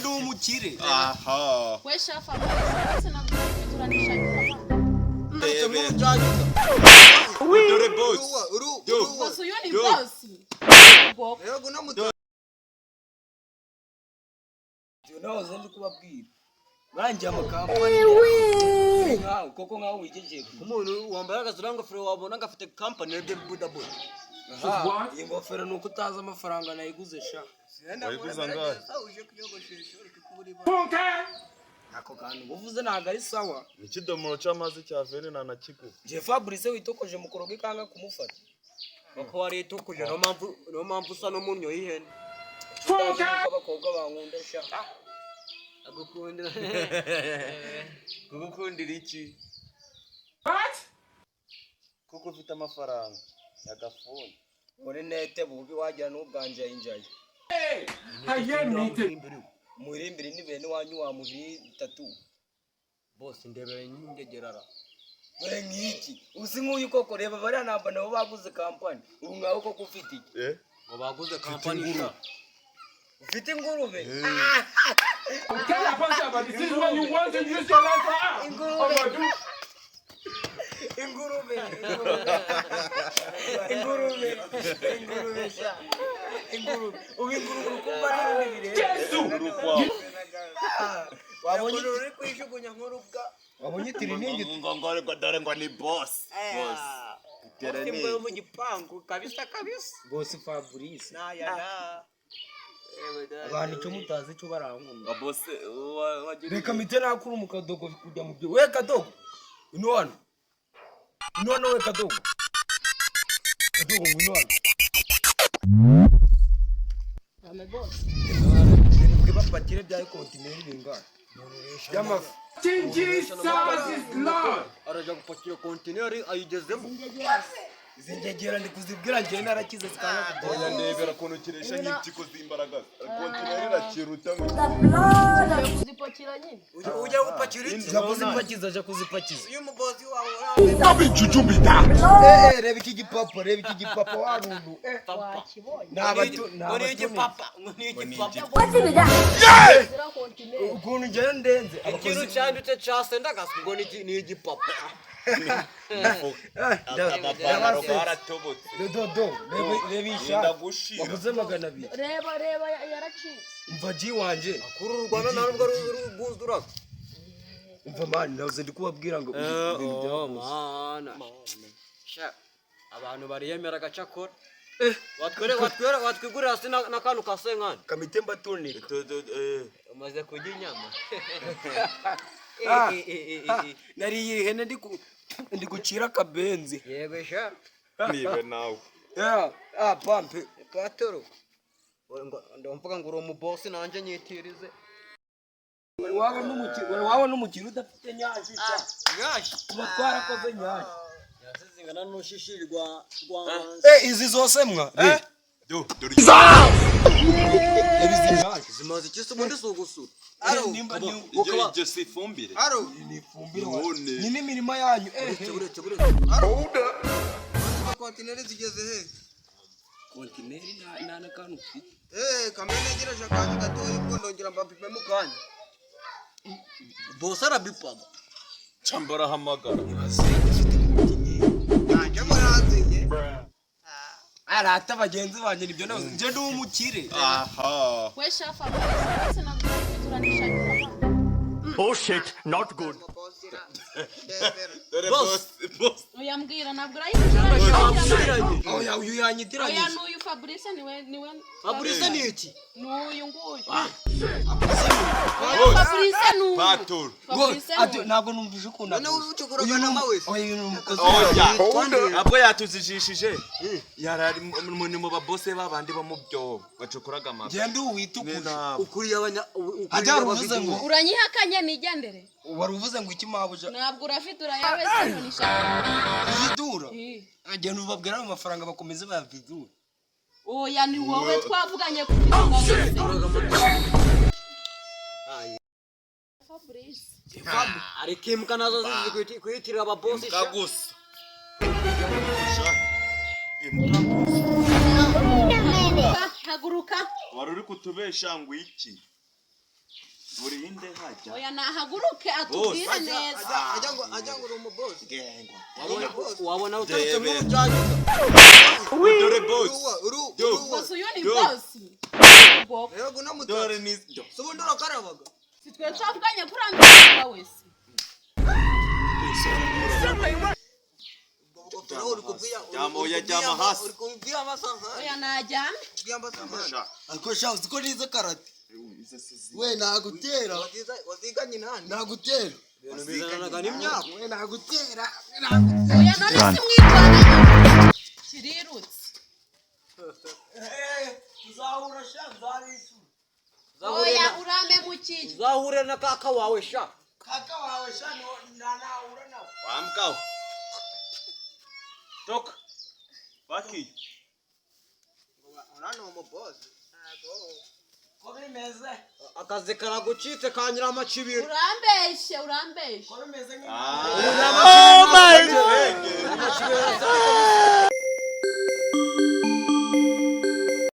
Jendo umukire. Aha. We shafa bose nabituranisha Dore boss. boss uyu ni boss. Yego namuto. Nahoze ndi kubabwira. Banjye amakampani. Koko nkaho wigejeje. Umuntu wambaye agazuranga fere wabona ngafite company ya Buda Boy. Ingofero nuko utaza amafaranga nayiguze sha. Wayiguza ngahe? Uje kuyogoshesha uri kuburi. Ako kantu uvuze naga ari sawa. Ikidomoro cy'amazi cya vene na nakiko. Je Fabrice witokoje mukoroge kanga kumufata. Bako wari tukuje no mpamvu usa no munyo y'ihene. Abakobwa bankunda sha. Agukundira. Kugukundira iki? What? Kuko ufite amafaranga ya gafuni. Muri nete bubi wagira n'ubwanje injaye. Murimbiri ni bene wanyu wa muhiri tatu. Boss ndebere ngegerara. Bure nkiki. Uzi nk'uyu koko reba bari namba nabo baguze company. Ubu ngaho koko ufite iki? Ngo baguze company sha. Ufite ingurube. Tell a bunch about this is when you want to use your life for Ingurube sha. Ingurube. Ubingurube kumva ni bibire. Wabonye uri kwishugunya nk'urubwa. Wabonye tiriningi Ngongore dore ngo ni boss. Boss. Timbo mu gipangu kabisa. Boss Fabrice. Na. Abantu cyo mutazi cyo barangumva. Boss Reka mite nakuru mu kadogo kujya mu byo. We kadogo. Ino hano we kadogo. Kadogo ino hano. Ame boss. Ngiba patire bya kontineri bingana. Yamafu. Jesus is Lord. Araja gupakira container ayigezemo. Zingegera ndi kuzibwira ngiye narakize zikana kujya ndebera kono kiresha nk'iptiko z'imbaraga. Kontineri rakiruta ngo. Kuzipakira nyine. Ujya gupakira iki? Aje kuzipakiza. Uyu mubozi wawe. Nabijujumbita. Reba iki gipapa warundu. Wakibonye. Nabatu. Ngoni igipapa. What's it that? Ukuntu njye ndenze. Ikintu cyanditse cyase ndagasi ngo ni igipapa. Abapantaro baratobotse. Reba isha. Wabuze magana abiri. Reba yaracitse. Umva ji wanje. Kuru Rwanda ntabwo ruguzura. Umva mani nazo ndi kubabwira ngo mana. Sha abantu bariyemera gacakora. Watwigurira hasi n'akantu ka senkani. Kamite mbatoneka. Umaze kurya inyama. Nariye ihene ndi gucira akabenzi. Yego sha. Nibe nawe. Pampe. Patoro. Ndumvuga ngo uri boss nanje nyitirize. Waba n'umukino udafite nyashi sha. Nyashi. Kuba twarakoze nyashi. Zingana n'ushishirirwa Izi zose mwa. Dore zimaze iki ubundi sugusura. Ibyo si ifumbire. Ni ifumbire. Ni n'imirima yanyu. Buretse. Kontineri zigeze he? Kontineri nta kantu ufite. Kamene negereje kandi gatoya ubwo ndongera mbapime mu kanya. Boss arabipaga. Chambara hamagara. Nanje muranziye. Arata bagenzi banje nibyo nazo. Nje ndi umukire. Aha. We shafa bose nabituranisha bullshit, not good. Boss. Uyambwira nabwo urayibwira. Oya uyu yanyitiranye. Oya n'uyu Fabrice niwe. Fabrice ni iki? N'uyu nguyu. Boss. Fabrice n'uyu. Pator. Ati ntabwo numvise ukuntu. None ucukuraga n'amawe. Oya uyu n'umukozi. Oya. Abwo yatuzijishije. Yarari mu babose babandi bo mu byo bacukuraga amafi. Genda uwitukuje. Ukuri abanya Ajya uvuze ngo Uranyihakanye nigendere. wari uvuze ngo iki mabuja. Ntabwo urafite urayabese nishaka. Vidura. Agenda ubabwira amafaranga bakomeze bavidura. Oya ni wowe twavuganye kugira ngo Fabrice. ari kimuka nazo zizi kwitirira ababoss sha. Kagusa. Haguruka. Wari uri kutubesha ngo iki? uri inde hajya oya nahaguruke atubwire neza ajya ngo uri umubosi gengwa wabona utarutse mu byaje dore boss boss uyu ni boss yego namutse dore ni subu ndoro karabaga sitwe twavuganye kurangira wese jama hasi uri kubwira amasanza oya najyana ariko sha uziko nize karate we nagutera waziganye nani nagutera bizanaga n'imyaka we nagutera oya none simwitwana kirirutse tuzahura sha nzarisu oya urame mukiye uzahure na kaka wawe sha nanahura nawe wamkao toka baki urano umubosi ko bimeze akazi karagucitse kanyira amacibiro urambeshe ko bimeze ah